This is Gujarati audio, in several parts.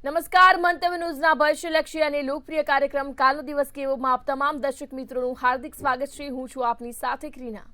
નમસ્કાર, મંતવ્ય ન્યૂઝના ભવિષ્યલક્ષી અને લોકપ્રિય કાર્યક્રમ કાલનો દિવસ કેવોમાં આપ તમામ દર્શક મિત્રોનું હાર્દિક સ્વાગત છે। હું છું આપની સાથે ક્રીના।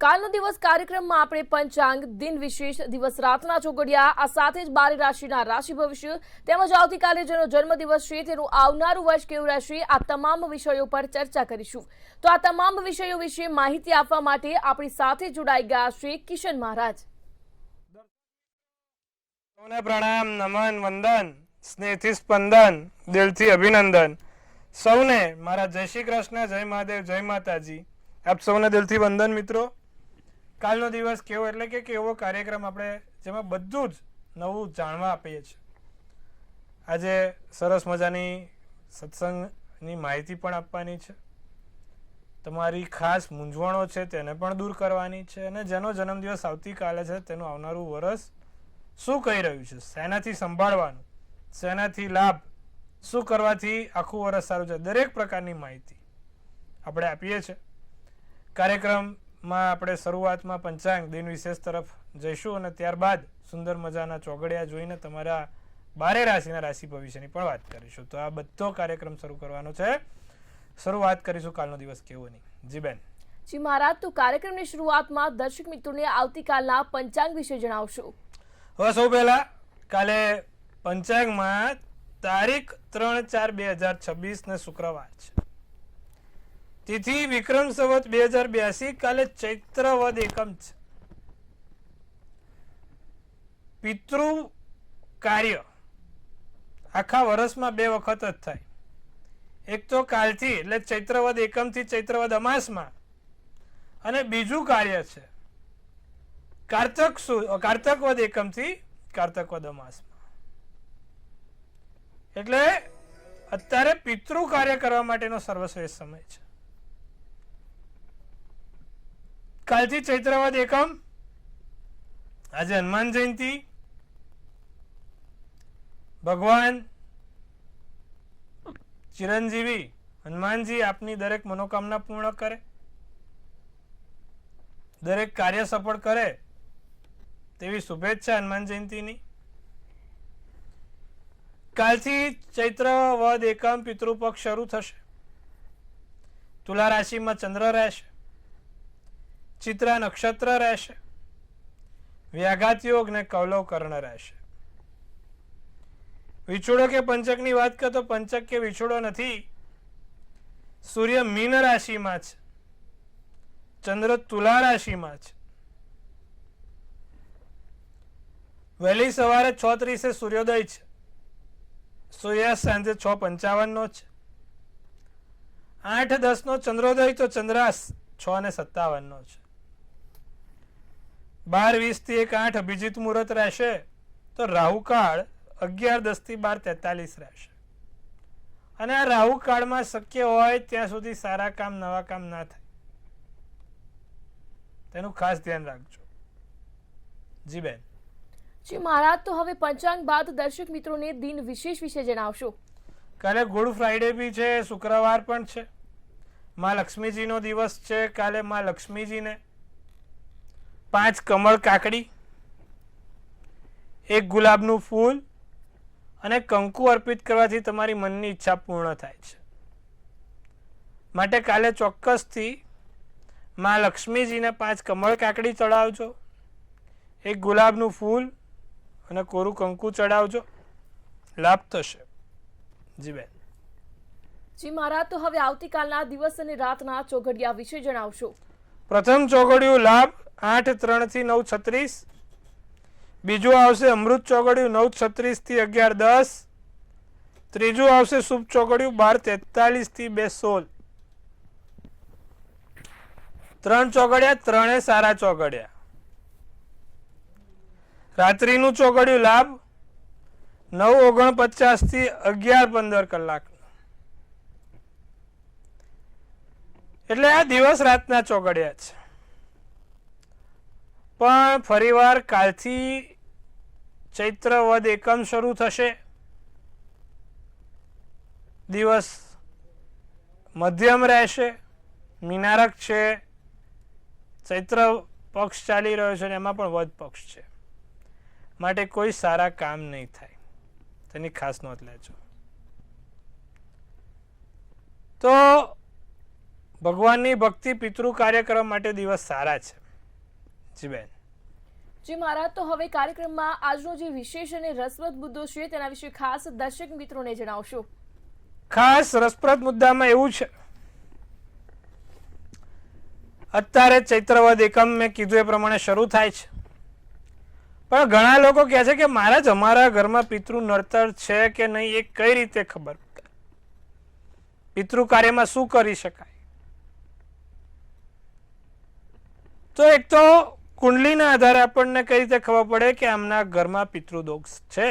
કાલનો દિવસ કાર્યક્રમમાં આપણે પંચાંગ, દિન વિશેષ, દિવસ રાતના ચોગડિયા, આ સાથે જ 12 રાશિના રાશિ ભવિષ્ય તેમજ આવતીકાલે જેનો જન્મદિવસ છે તેનું આવનારું વર્ષ કેવું રહેશે, આ તમામ વિષયો પર ચર્ચા કરીશું। તો આ તમામ વિષયો વિશે માહિતી આપવા માટે આપણી સાથે જોડાઈ ગયા છે કિશન મહારાજ। સૌને પ્રણામ, નમન, વંદન, સ્નેહથી સ્પંદન, દિલથી અભિનંદન। સૌને મારા જય શ્રી કૃષ્ણ, જય મહાદેવ, જય માતાજી। આપ સૌને દિલથી વંદન મિત્રો। કાલનો દિવસ કેવો એટલે કે એવો કાર્યક્રમ આપણે જેમાં બધું જ નવું જાણવા આપીએ છીએ। આજે સરસ મજાની સત્સંગની માહિતી પણ આપવાની છે, તમારી ખાસ મૂંઝવણો છે તેને પણ દૂર કરવાની છે, અને જેનો જન્મદિવસ આવતીકાલે છે તેનું આવનારું વર્ષ શું કહી રહ્યું છે, શેનાથી સંભાળવાનું, શેનાથી લાભ, શું કરવાથી આખું વર્ષ સારું છે, દરેક પ્રકારની માહિતી આપણે આપીએ છીએ। કાર્યક્રમમાં આપણે શરૂઆતમાં પંચાંગ દિન વિશેષ તરફ જઈશું અને ત્યારબાદ સુંદર મજાના ચોગડિયા જોઈને તમારા 12 રાશિના રાશિ ભવિષ્યની પણ વાત કરીશું। તો આ બધો કાર્યક્રમ શરૂ કરવાનો છે। શરૂઆત કરીશું કાલનો દિવસ કેવોની। જી બેન। જી મહારાજ, તો કાર્યક્રમની શરૂઆતમાં દર્શક મિત્રોને આવતીકાલના પંચાંગ વિશે જણાવશો। હવે સૌ પહેલા કાલે પંચાંગમાં તારીખ 3/4/2026 ને શુક્રવાર છે, તિથિ વિક્રમ સંવત 2082, કાલે ચૈત્ર વદ એકમ છે। પિતૃ કાર્ય આખા વર્ષમાં 2 વખત જ થાય, એક તો કાલથી એટલે ચૈત્ર વદ એકમ થી ચૈત્ર વદ અમાસમાં, અને બીજું કાર્ય છે કારતક વદ એકમ થી કારતક વદ અમાસમાં। એટલે અત્યારે પિતૃ કાર્ય કરવા માટેનો સર્વશ્રેષ્ઠ સમય છે। કાલથી ચૈત્ર વદ એકમ, આજે હનુમાન જયંતિ, ભગવાન ચિરંજીવી હનુમાનજી આપની દરેક મનોકામના પૂર્ણ કરે, દરેક કાર્ય સફળ કરે તેવી શુભેચ્છા હનુમાન જયંતિની। કાલથી ચૈત્ર વદ એકમ પિતૃપક્ષ શરૂ થશે। તુલા રાશિમાં ચંદ્ર રહેશે, ચિત્રા નક્ષત્ર રહેશે, વ્યાઘાત યોગ ને કૌલવ કર્ણ રહેશે। વિછોડો કે પંચકની વાત કરો તો પંચક કે વિછોડો નથી, સૂર્ય મીન રાશિમાં છે, ચંદ્ર તુલા રાશિમાં છે। વહેલી સવારે 6:30 સૂર્યોદય છે, સૂર્યાસ્ત સાંજે 6:55 નો છે। 8:10 નો ચંદ્રોદય તો ચંદ્રાસ્ત 6:57 નો છે। 12:20 થી 1:08 અભિજીત મુહૂર્ત રહેશે, તો રાહુકાળ 11:10 થી 12:43 રહેશે। અને આ રાહુકાળમાં શક્ય હોય ત્યાં સુધી સારા કામ, નવા કામ ના થાય, તેનું ખાસ ધ્યાન રાખજો। જી બેન। જી મહારાજ, તો હવે પંચાંગ બાદ દર્શક મિત્રોને દિન વિશેષ વિશે જણાવશો। કાલે ગુડ ફ્રાઈડે બી છે, શુક્રવાર પણ છે, માં લક્ષ્મીજીનો દિવસ છે। કાલે માં લક્ષ્મીજીને 5 કમળ કાકડી, 1 ગુલાબનું ફૂલ અને કંકુ અર્પિત કરવાથી તમારી મનની ઈચ્છા પૂર્ણ થાય છે। માટે કાલે ચોક્કસથી માં લક્ષ્મીજીને 5 કમળ કાકડી ચડાવજો, 1 ગુલાબનું ફૂલ અને કોરું કંકુ ચડાવજો, લાભ થશે। જી બેન। જી મહારાજ, તો હવે આવતીકાલના દિવસ અને રાતના ચોગડિયા વિશે જણાવશો। પ્રથમ ચોગડિયું લાભ 8:03 થી 9:36, બીજું આવશે અમૃત ચોગડિયું 9:36 થી 11:10, ત્રીજું આવશે શુભ ચોગડિયું 12:43 થી 2:16। 3 ચોગડિયા, 3 સારા ચોગડિયા। રાત્રિનું ચોગડિયું લાભ 9:49 થી 11:15 કલાક। એટલે આ દિવસ રાતના ચોગડિયા છે। પણ ફરીવાર કાલથી ચૈત્ર વદ એકમ શરૂ થશે, દિવસ મધ્યમ રહેશે, મીનારક છે, ચૈત્ર પક્ષ ચાલી રહ્યો છે અને એમાં પણ વદ પક્ષ છે, માટે કોઈ સારા કામ નહીં થાય, તેની ખાસ નોંધ લેજો. તો ભગવાનની ભક્તિ પિતૃ કાર્યક્રમ માટે દિવસ સારા છે. જી બેન. જી મહારાજ, તો હવે કાર્યક્રમમાં આજનો જે વિશેષ અને રસપ્રદ મુદ્દો છે તેના વિશે ખાસ દર્શક મિત્રોને જણાવશો. ખાસ રસપ્રદ મુદ્દામાં એવું છે, અત્યારે ચૈત્રવદ એકમ મેં કીધું એ પ્રમાણે શરૂ થાય છે, પણ ઘણા લોકો કહે છે કે મહારાજ અમારા ઘરમાં પિતૃ નડતર છે કે નહીં એ કઈ રીતે ખબર પડે, પિતૃ કાર્યમાં શું કરી શકાય? તો એક તો કુંડલીના આધારે આપણને કઈ રીતે ખબર પડે કે આમના ઘરમાં પિતૃદોષ છે?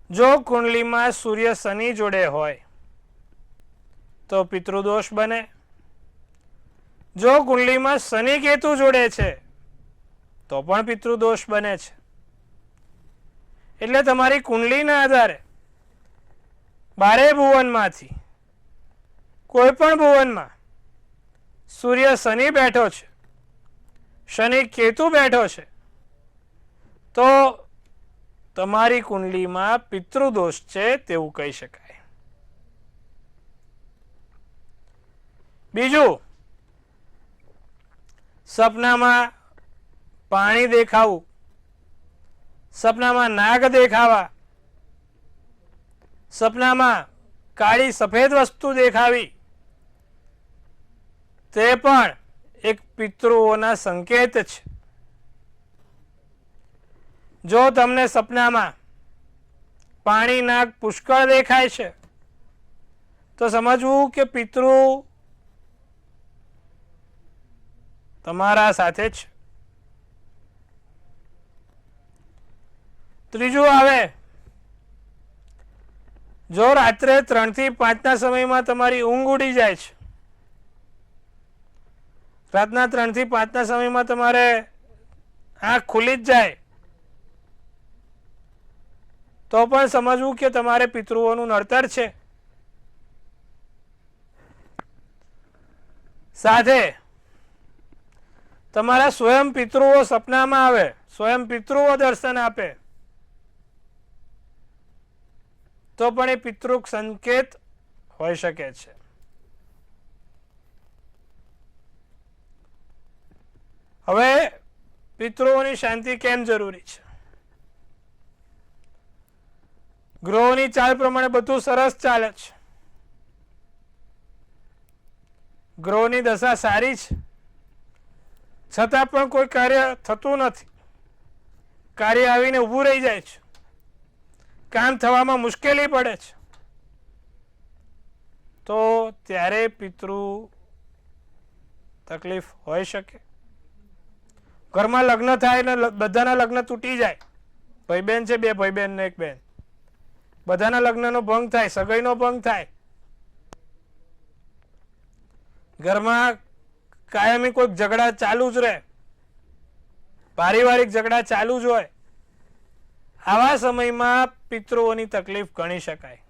જો કુંડલીમાં સૂર્ય શનિ જોડે હોય તો પિતૃદોષ બને. જો કુંડલીમાં શનિ કેતુ જોડે છે તો પણ પિતૃદોષ બને છે. એટલે તમારી કુંડલીના આધારે 12 ભુવનમાંથી કોઈ પણ ભુવનમાં સૂર્ય શનિ બેઠો છે, શનિ કેતુ બેઠો છે, તો તમારી કુંડલીમાં પિતૃદોષ છે તેવું કહી શકાય. બીજું, સપનામાં પાણી દેખાવું, સપનામાં નાગ દેખાવા, સપનામાં કાળી સફેદ વસ્તુ દેખાવી, તે પણ એક પિતૃઓના સંકેત છે. જો તમને સપનામાં પાણી નાગ પુષ્કળ દેખાય છે તો સમજવું કે પિતૃ તમારા સાથે છે. ત્રીજું આવે, જો રાત્રે 3 થી 5 સમયમાં તમારી ઊંઘ ઉડી જાય છે, રાતના 3 થી 5 સમયમાં તમારે આંખ ખુલી જ જાય, તો પણ સમજવું કે તમારે પિતૃઓનું નડતર છે. સાથે તમારા સ્વયં પિતૃઓ સપનામાં આવે, સ્વયં પિતૃઓ દર્શન આપે, તો પણ એ પિતૃક સંકેત હોઈ શકે છે. હવે પિતૃઓની શાંતિ કેમ જરૂરી છે? ગ્રહોની ચાલ પ્રમાણે બધું સરસ ચાલે છે, ગ્રહોની દશા સારી છે, છતાં પણ કોઈ કાર્ય થતું નથી, કાર્ય આવીને ઊભું રહી જાય છે, કામ થવામાં મુશ્કેલી પડે છે, તો ત્યારે પિતૃ તકલીફ હોઈ શકે. ઘરમાં લગ્ન થાય ને બધાના લગ્ન તૂટી જાય, ભાઈ બહેન છે, 2 ભાઈ બહેન ને 1 બહેન, બધાના લગ્નનો ભંગ થાય, સગાઈનો ભંગ થાય, ઘરમાં કાયમી કોઈક ઝઘડા ચાલુ જ રહે, પારિવારિક ઝઘડા ચાલુ જ હોય, આવા સમયમાં પિતૃઓની તકલીફ ગણી શકાય.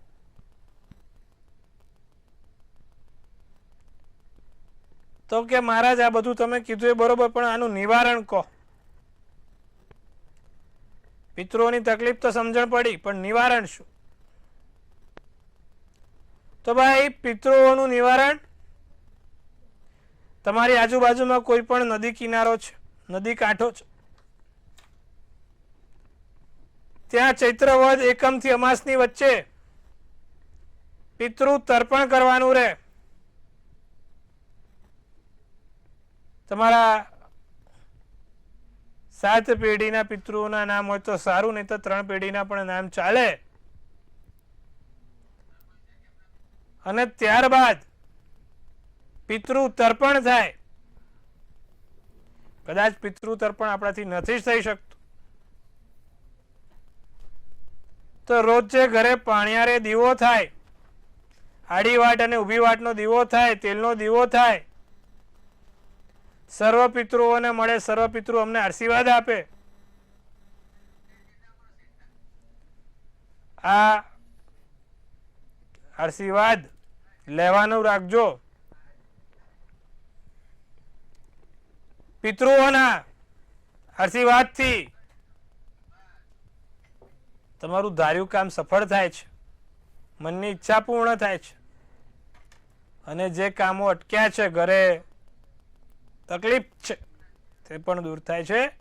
તો કે મહારાજ આ બધું તમે કીધું એ બરોબર, પણ આનું નિવારણ કહો. પિતૃઓની તકલીફ તો સમજણ પડી, પણ નિવારણ શું? તો ભાઈ પિતૃઓનું નિવારણ, તમારી આજુબાજુમાં કોઈ પણ નદી કિનારો છે, નદી કાંઠો છે, ત્યાં ચૈત્રવદ એકમ થી અમાસની વચ્ચે પિતૃ તર્પણ કરવાનું રહે. તમારા 7 પેઢીના પિતૃઓના નામ હોય તો સારું, નહીં તો 3 પેઢીના પણ નામ ચાલે. અને ત્યારબાદ પિતૃ તર્પણ થાય. કદાચ પિતૃ તર્પણ આપણાથી નથી થઈ શકતું, તો રોજ જે ઘરે પાણિયારે દીવો થાય, આડી વાટ અને ઊભી વાટનો દીવો થાય, તેલનો દીવો થાય, સર્વ પિતૃઓને મળે, સર્વ પિતૃ અમને આશીર્વાદ આપે, આશીર્વાદ લેવાનું રાખજો. પિતૃઓના આશીર્વાદથી તમારું ધાર્યું કામ સફળ થાય છે, મનની ઈચ્છા પૂર્ણ થાય છે, અને જે કામો અટક્યા છે, ઘરે તકલીફ છે, તે પણ દૂર થાય છે.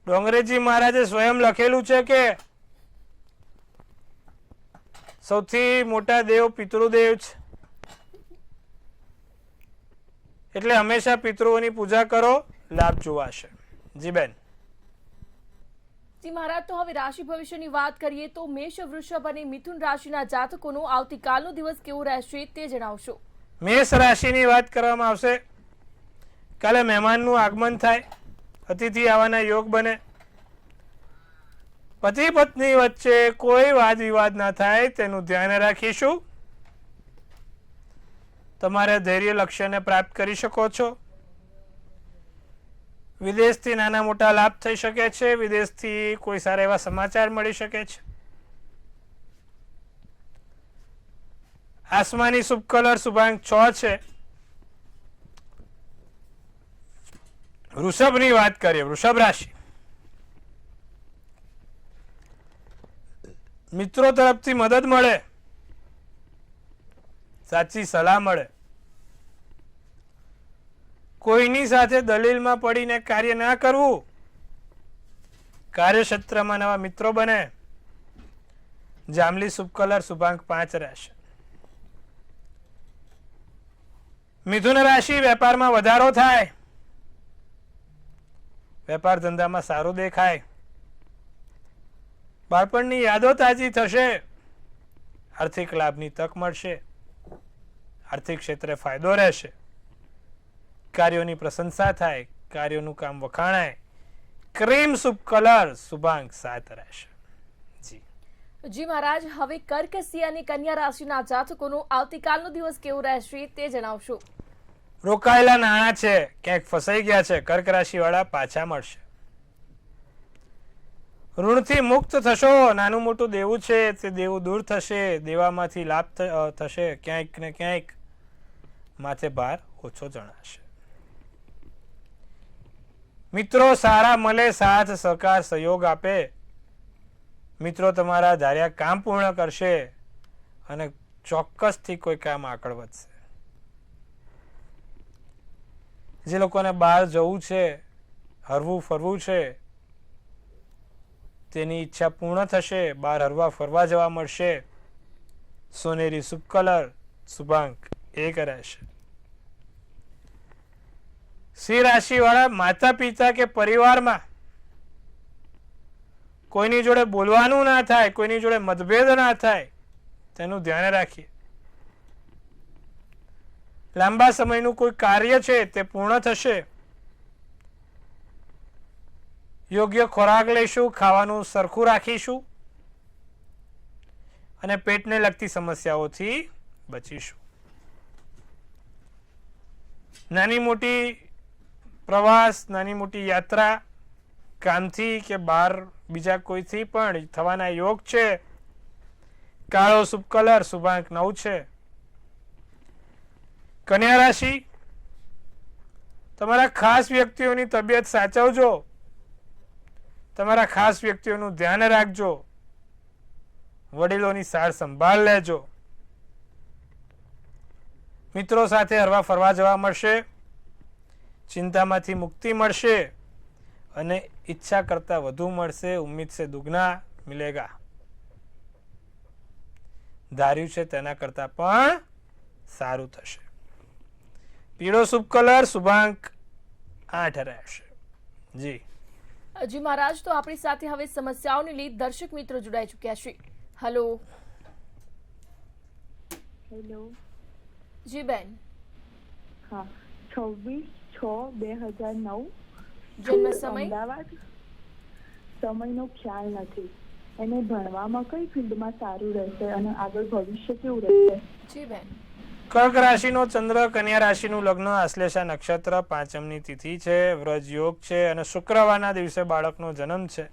ડોંગરેજી મહારાજે સ્વયં લખેલું છે કે સૌથી મોટા દેવ પિતૃદેવ છે, એટલે હંમેશા પિતૃઓની પૂજા કરો, લાભ જોવાશે. જી બેન. જી મહારાજ, તો હવે રાશિ ભવિષ્યની વાત કરીએ તો મેષ, વૃષભ અને મિથુન રાશિના જાતકોનો આવતીકાલનો દિવસ કેવો રહેશે તે જણાવશો. મેષ રાશિની વાત કરવામાં આવશે. કાલે મહેમાનનું આગમન થાય, અતિથિ આવવાના યોગ બને, પતિ પત્ની વચ્ચે કોઈ વાદ વિવાદ ના થાય તેનું ધ્યાન રાખીશું. તમારે ધૈર્ય લક્ષ્યને પ્રાપ્ત કરી શકો છો. વિદેશથી નાના મોટા લાભ થઈ શકે છે. વિદેશથી કોઈ સારા એવા સમાચાર મળી શકે છે. આસમાની શુભ કલર શુભાંક 6 છે. વૃષભની વાત કરીએ, વૃષભ રાશિ. મિત્રો તરફથી મદદ મળે, સાચી સલાહ મળે. કોઈની સાથે દલીલમાં પડીને કાર્ય ના કરવું. કાર્યક્ષેત્રમાં નવા મિત્રો બને. જાંબલી શુભ કલર શુભાંક 5 રહેશે. મિથુન રાશિ, વેપારમાં વધારો થાય, વેપાર ધંધામાં સારું દેખાય, બાળપણની યાદો તાજી થશે, આર્થિક લાભની તક મળશે, આર્થિક ક્ષેત્રે ફાયદો રહેશે, કાર્યોની પ્રશંસા થાય, કાર્યોનું કામ વખાણાય. ક્રીમ શુભ કલર શુભાંક 7 રહેશે. જી જી મહારાજ, હવે કર્ક, સિંહ અને કન્યા રાશિના જાતકોનો આવતીકાલનો દિવસ કેવો રહેશે તે જણાવશો. રોકાયેલા નાણાં છે, ક્યાંક ફસાઈ ગયા છે, કર્ક રાશિ વાળા પાછા મળશે. ઋણથી મુક્ત થશો. નાનું મોટું દેવું છે તે દેવું દૂર થશે. દેવામાંથી લાભ થશે. ક્યાંક ને ક્યાંક માથે ભાર ઓછો જણાશે. મિત્રો સારા મળે, સાથ સહકાર સહયોગ આપે. મિત્રો તમારા ધાર્યા કામ પૂર્ણ કરશે અને ચોક્કસથી કોઈ કામ આગળ વધશે. જે લોકોને બહાર જવું છે, હરવું ફરવું છે, તેની ઈચ્છા પૂર્ણ થશે. બહાર હરવા ફરવા જવા મળશે. સોનેરી શુભ કલર શુભાંક 1 રહેશે. સિંહ રાશિ વાળા, માતા પિતા કે પરિવારમાં કોઈની જોડે બોલવાનું ના થાય, કોઈની જોડે મતભેદ ના થાય, તેનું ધ્યાન રાખીએ. લાંબા સમયનું કોઈ કાર્ય છે તે પૂર્ણ થશે. યોગ્ય ખોરાક લઈશું, ખાવાનું સરખું રાખીશું અને પેટને લગતી સમસ્યાઓથી બચીશું. નાની મોટી પ્રવાસ, નાની મોટી યાત્રા, કામથી કે બહાર બીજા કોઈથી પણ થવાના યોગ છે. કાળો શુભ કલર શુભાંક 9 છે. કન્યા રાશિ, તમારા ખાસ વ્યક્તિઓની તબિયત સાચવજો. તમારા ખાસ વ્યક્તિઓનું ધ્યાન રાખજો. વડીલોની સાર સંભાળ લેજો. મિત્રો સાથે હરવા ફરવા જવા મળશે. ચિંતામાંથી મુક્તિ મળશે અને ઈચ્છા કરતા વધુ મળશે. ઉમ્મીદ સે દુગના મિલેગા. ધાર્યું છે તેના કરતા પણ સારું થશે. પીળો શુભ કલર શુભાંક 8 રહેશે. જી જી મહારાજ, તો આપણી સાથે હવે સમસ્યાઓને લઈ દર્શક મિત્રો જોડાઈ ચૂક્યા છે. હેલો. હેલો. જી બેન. હા, 26/6/2009. જન્મ સમય? અમદાવાદ. સમયનો ખ્યાલ નથી. એને ભણવામાં કઈ ફિલ્ડમાં સારું રહેશે અને આગળ ભવિષ્ય કેવું રહેશે? જી બેન. કર્ક રાશિનો ચંદ્ર, કન્યા રાશિનું લગ્ન, આશ્લેષા નક્ષત્ર, 5મની તિથિ છે, વ્રજ યોગ છે અને શુક્રવારના દિવસે બાળકનો જન્મ છે.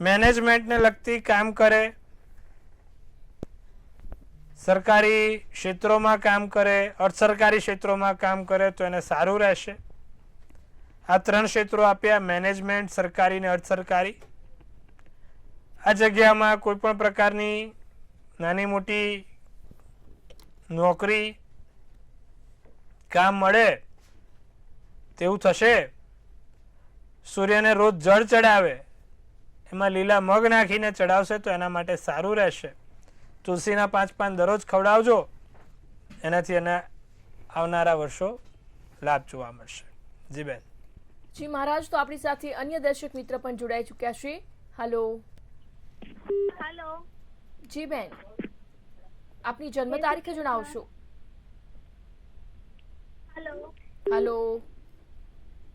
મેનેજમેન્ટને લગતી કામ કરે, સરકારી ક્ષેત્રોમાં કામ કરે, અર્ધસરકારી ક્ષેત્રોમાં કામ કરે તો એને સારું રહેશે. આ 3 ક્ષેત્રો આપ્યા, મેનેજમેન્ટ, સરકારી ને અર્ધસરકારી. આ જગ્યામાં કોઈ પણ પ્રકારની નાની મોટી નોકરી કામ મળે તેવું થશે. સૂર્યને રોજ જળ ચડાવે, એમાં લીલા મગ નાખીને ચડાવશે તો એના માટે સારું રહેશે. તુલસીના 5 પાન દરરોજ ખવડાવજો, એનાથી એને આવનારા વર્ષો લાભ જોવા મળશે. જી બેન. જી મહારાજ, તો આપણી સાથે અન્ય દર્શક મિત્ર પણ જોડાઈ ચૂક્યા છે. હેલો. હેલો. જી બેન, આપની જન્મ તારીખ જણાવશો? હેલો. હેલો.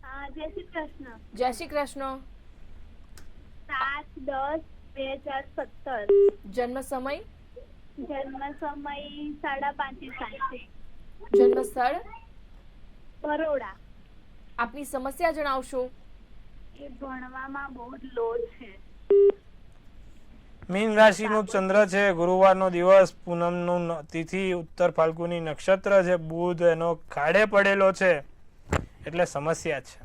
હા, જય શ્રી કૃષ્ણ. જય શ્રી કૃષ્ણ. 7/10/2017. જન્મ સમય? જન્મ સમય 5:30 સાંજે. જન્મ સ્થળ? બરોડા. આપની સમસ્યા જણાવશો? એ ભણવામાં બહુ જ લો છે. મીન રાશિનું ચંદ્ર છે, ગુરુવારનો દિવસ, પૂનમનું તિથિ, ઉત્તર ફાલ્ગુની નક્ષત્ર છે, બુધ એનો ખાડે પડેલો છે, એટલે સમસ્યા છે.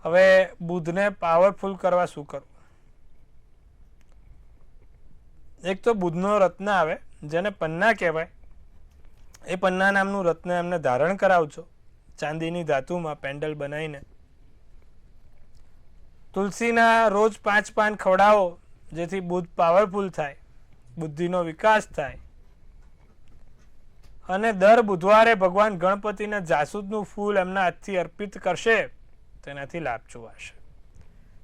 હવે બુધને પાવરફુલ કરવા શું કરવું? એક તો બુધનો રત્ન આવે જેને પન્ના કહેવાય, એ પન્ના નામનું રત્ન એમને ધારણ કરાવજો ચાંદીની ધાતુમાં પેન્ડલ બનાવીને. તુલસીના રોજ 5 પાન ખવડાવો, જેથી બુધ પાવરફુલ થાય, બુદ્ધિનો વિકાસ થાય. અને દર બુધવારે ભગવાન ગણપતિને જાસૂદનું ફૂલ એમના હાથથી અર્પિત કરશે, તેનાથી લાભ જોવાશે.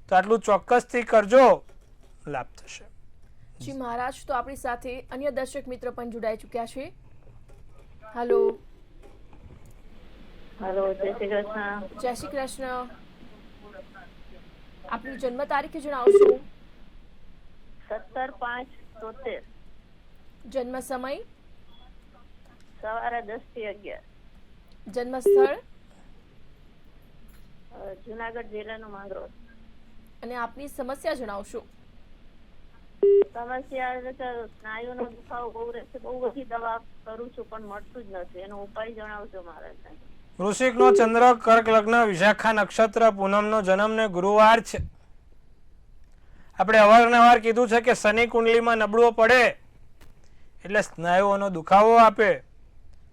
તો આટલું ચોક્કસથી કરજો, લાભ થશે. જી મહારાજ, તો આપણી સાથે અન્ય દર્શક મિત્ર પણ જોડાઈ ચૂક્યા છે. હેલો. હેલો, જય શ્રી કૃષ્ણ. જય શ્રી કૃષ્ણ. આપની જન્મ તારીખ જણાવશો? 17/5/73. જન્મ સમય? સવારે 10 થી 11. જન્મ સ્થળ? જુનાગઢ જિલ્લાનું માંગરોળ. અને આપની સમસ્યા જણાવશો? સમસ્યા સ્નાયુનો દુખાવો બહુ રહે છે, બહુ બધી દવા કરું છું પણ મળતું જ નથી. એનો ઉપાય જણાવજો મારે. વૃશ્ચિકનો ચંદ્ર, કર્ક લગ્ન, વિશાખા નક્ષત્ર, પૂનમનો જન્મ ને ગુરુવાર છે. આપણે અવારનવાર કીધું છે કે શનિ કુંડલીમાં નબળો પડે એટલે સ્નાયુઓનો દુખાવો આપે.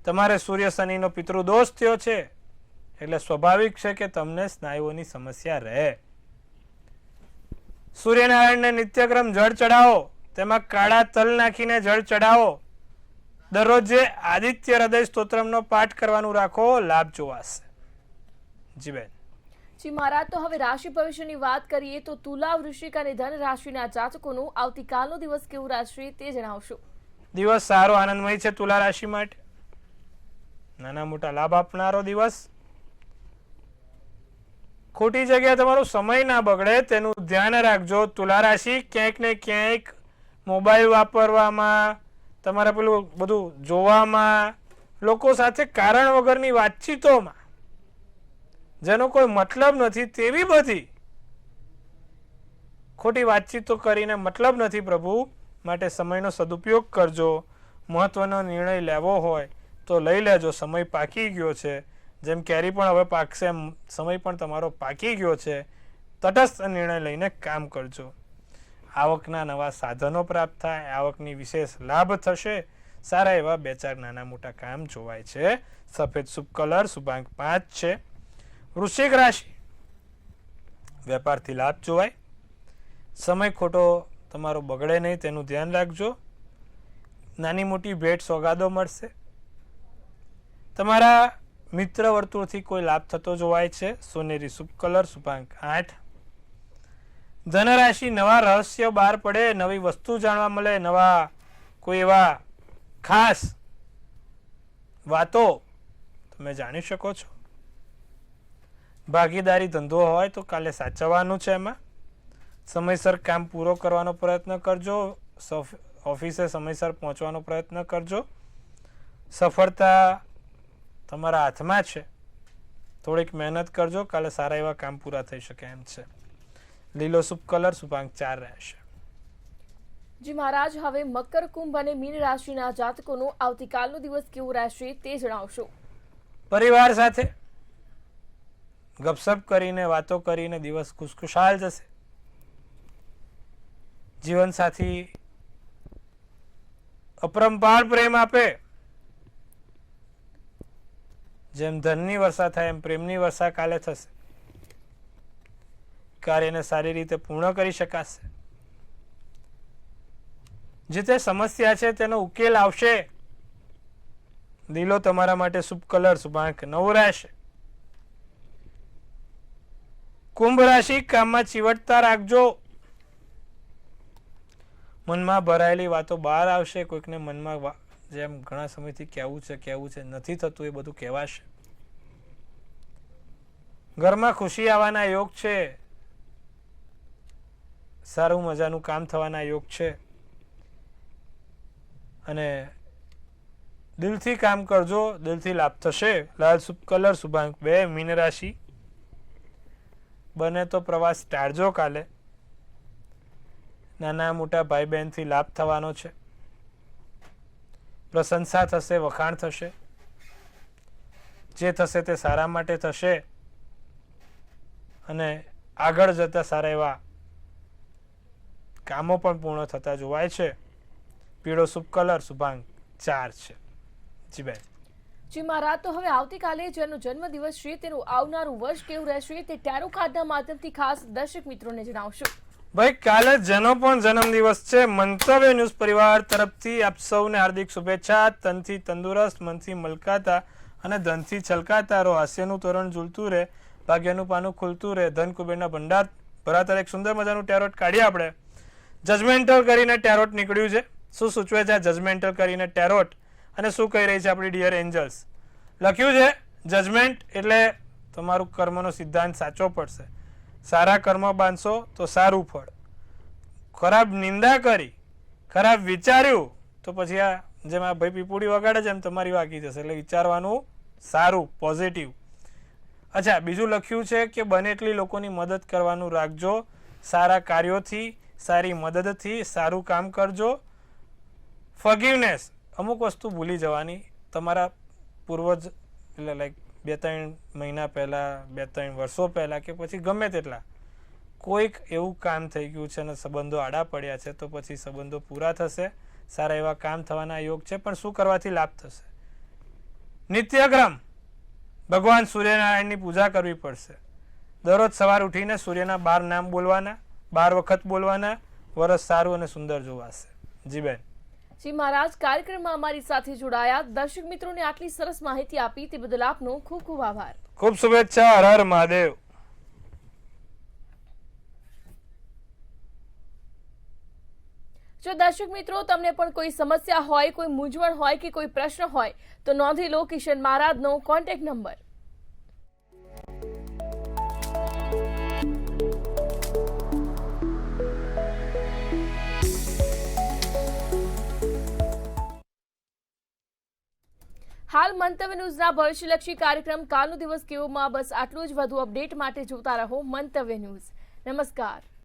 તમારે સૂર્ય શનિનો પિતૃદોષ થયો છે એટલે સ્વાભાવિક છે કે તમને સ્નાયુઓની સમસ્યા રહે. સૂર્યનારાયણને નિત્યક્રમ જળ ચડાવો, તેમાં કાળા તલ નાખીને જળ ચડાવો. દરરોજ જે આદિત્ય હૃદય સ્તોત્રમનો પાઠ કરવાનું રાખો, લાભ જોવાશે. જી બેન. જી મહારાજ, તો હવે રાશિ ભવિષ્યની વાત કરીએ તો તુલા, વૃશ્ચિક અને ધન રાશિના જાતકોનું આવતીકાલનો દિવસ કેવું રહેશે તે જણાવશો? દિવસ સારો આનંદમય છે તુલા રાશિ માટે. નાના મોટા લાભ આપનારો દિવસ. ખોટી જગ્યાએ તમારો સમય ના બગડે તેનું ધ્યાન રાખજો. તુલા રાશિ ક્યાંક ને ક્યાંક મોબાઈલ વાપરવામાં, તમારે પેલું બધું જોવામાં, લોકો સાથે કારણ વગરની વાતચીતોમાં જેનો કોઈ મતલબ નથી તેવી બધી ખોટી વાતચીતો કરીને મતલબ નથી પ્રભુ. માટે સમયનો સદુપયોગ કરજો. મહત્વનો નિર્ણય લેવો હોય તો લઈ લેજો, સમય પાકી ગયો છે. જેમ કેરી પણ હવે પાકશે એમ સમય પણ તમારો પાકી ગયો છે. તટસ્થ નિર્ણય લઈને કામ કરજો. આવકના નવા સાધનો પ્રાપ્ત થાય, આવકની વિશેષ લાભ થશે. સારા એવા 2-4 નાના મોટા કામ જોવાય છે. સફેદ શુભ કલર, શુભાંક 5 છે. વૃશ્ચિક રાશિ, વેપારથી લાભ જોવાય. સમય ખોટો તમારો બગડે નહીં તેનું ધ્યાન રાખજો. નાની મોટી ભેટ સોગાદો મળશે. તમારા મિત્ર વર્તુળથી કોઈ લાભ થતો જોવાય છે. સોનેરી શુભ કલર, શુભાંક 8. ધનરાશિ, નવા રહસ્ય બહાર પડે, નવી વસ્તુ જાણવા મળે, નવા કોઈ એવા ખાસ વાતો તમે જાણી શકો છો. ભાગીદારી ધંધો હોય તો કાલે સાચવવાનું છે. એમાં સમયસર કામ પૂરો કરવાનો પ્રયત્ન કરજો. ઓફિસે સમયસર પહોંચવાનો પ્રયત્ન કરજો. સફળતા તમારા હાથમાં છે. થોડીક મહેનત કરજો, કાલે સારા એવા કામ પૂરા થઈ શકે એમ છે. લીલો શુભ કલર, શુભાંક 4 રહેશે. જી મહારાજ, હવે મકર, કુંભ અને મીન રાશિના જાતકોનો આવતીકાલનો દિવસ કેવો રહેશે તે જણાવશો. પરિવાર સાથે ગપસપ કરીને વાતો કરીને દિવસ ખુશખુશાલ જશે. જીવનસાથી અપરંપાર પ્રેમ આપે. જેમ ધનની વર્ષા થાય એમ પ્રેમની વર્ષા કાલે થશે. કાર્યને સારી રીતે પૂર્ણ કરી શકાશે. જે તે સમસ્યા છે તેનો ઉકેલ આવશે. દિલો તમારા માટે શુભ કલર શુભાંક 9 રહેશે. કુંભ રાશિ, કામમાં ચીવટતા રાખજો. મનમાં ભરાયેલી વાતો બહાર આવશે. કોઈકને મનમાં જેમ ઘણા સમયથી કહેવું છે નથી થતું એ બધું કહેવાશે. ઘરમાં ખુશી આવવાના યોગ છે. સારું મજાનું કામ થવાના યોગ છે. અને દિલથી કામ કરજો, દિલથી લાભ થશે. લાલ શુભ કલર શુભાંક 2. મીન રાશિ, બને તો પ્રવાસ ટાળજો. કાલે નાના મોટા ભાઈ બહેનથી લાભ થવાનો છે. પ્રશંસા થશે, વખાણ થશે. જે થશે તે સારા માટે થશે અને આગળ જતા સારા એવા કામો પણ પૂર્ણ થતા જોવાય છે. પીળો શુભ કલર શુભાંક 4 છે. જી બેન. જી મહારાજ, તો હવે આવતીકાલે જેનો જન્મદિવસ છે તેનું આવનારું વર્ષ કેવું રહેશે તે ટેરો કાર્ડના માધ્યમથી ખાસ દર્શક મિત્રોને જણાવશો. ભાઈ, કાલે જેનો પણ જન્મદિવસ છે, મંતવ્ય ન્યૂઝ પરિવાર તરફથી આપ સૌને હાર્દિક શુભેચ્છા. તનથી તંદુરસ્ત, મનથી મલકાતા અને ધનથી છલકાતા રહો. હાસ્યનું તોરણ ઝૂલતું રહે, ભાગ્યનું પાનું ખુલતું રહે, ધન કુબેરના ભંડાર ભરાતા. એક સુંદર મજાનું ટેરોટ કાઢીએ આપણે. જજમેન્ટલ કરીને ટેરોટ નીકળ્યું છે. શું સૂચવે છે આ જજમેન્ટલ કરીને ટેરોટ અને શું કહી રહી છે આપણી ડિયર એન્જલ્સ? લખ્યું છે જજમેન્ટ એટલે તમારું કર્મનો સિદ્ધાંત સાચો પડશે. સારા કર્મ બાંધશો તો સારું ફળ. ખરાબ નિંદા કરી, ખરાબ વિચાર્યું તો પછી આ જેમ આ ભાઈ પીપુડી વગાડે છે એમ તમારી વાગી જશે. એટલે વિચારવાનું સારું, પોઝિટિવ. અચ્છા, બીજું લખ્યું છે કે બને એટલી લોકોની મદદ કરવાનું રાખજો. સારા કાર્યોથી, સારી મદદથી સારું કામ કરજો. ફોરગિવનેસ, અમુક વસ્તુ ભૂલી જવાની. તમારા પૂર્વજ એટલે લાઈક 2-3 મહિના પહેલાં, 2-3 વર્ષો પહેલાં કે પછી ગમે તેટલા કોઈક એવું કામ થઈ ગયું છે અને સંબંધો આડા પડ્યા છે તો પછી સંબંધો પૂરા થશે. સારા એવા કામ થવાના યોગ છે. પણ શું કરવાથી લાભ થશે? નિત્યક્રમ ભગવાન સૂર્યનારાયણની પૂજા કરવી પડશે. દરરોજ સવાર ઉઠીને સૂર્યના 12 નામ બોલવાના, 12 વખત બોલવાના. વરસ સારું અને સુંદર જોવાશે. જી બેન. જી મહારાજ, કાર્યક્રમમાં અમારી સાથે જોડાયા દર્શક મિત્રોને આટલી સરસ માહિતી આપી તે બદલ આપનો ખૂબ ખૂબ આભાર. ખૂબ શુભેચ્છા. હર હર મહાદેવ. જો દર્શક મિત્રો તમને પણ કોઈ સમસ્યા હોય, કોઈ મૂંઝવણ હોય કે કોઈ પ્રશ્ન હોય તો નોંધી લો કિશન મહારાજનો કોન્ટેક્ટ નંબર. હાલ મંતવ્ય ન્યૂઝના ભવિષ્યલક્ષી કાર્યક્રમ કાલનો દિવસ કેવોમાં બસ આટલું જ. વધુ અપડેટ માટે જોતા રહો મંતવ્ય ન્યૂઝ. નમસ્કાર.